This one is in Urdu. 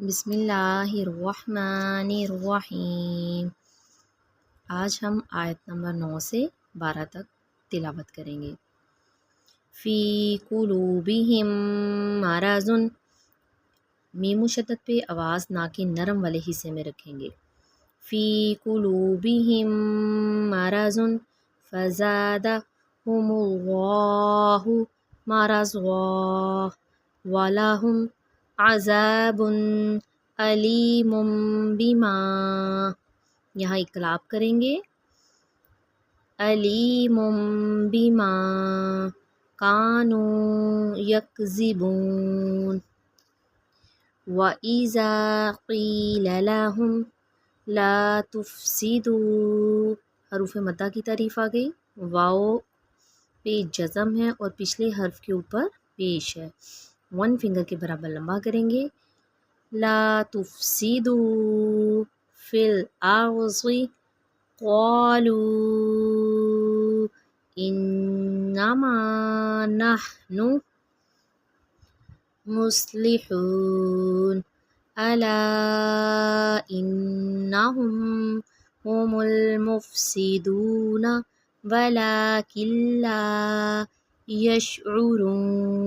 بسم اللہ الرحمن الرحیم۔ آج ہم آیت نمبر 9 سے 12 تک تلاوت کریں گے۔ فی قلوبہم مرض، میم مشدد پہ آواز نا کے نرم والے حصے میں رکھیں گے۔ فی قلوبہم مرض فزادہم اللہ مرضا ولہم عذاب علیم بما، یہاں اقلاب کریں گے، علیم بما کانوا یکذبون۔ وَإِذَا قِیلَ لَهُمْ لَا تُفْسِدُوا، حروف مدہ کی تعریف آ گئی، واو پہ جزم ہے اور پچھلے حرف کے اوپر پیش ہے، 1 فنگر کے برابر لمبا کریں گے۔ لا تفسدوا فی الارض قالوا انما نحن مصلحون الا انہم هم المفسدون ولکن لا یشعرون۔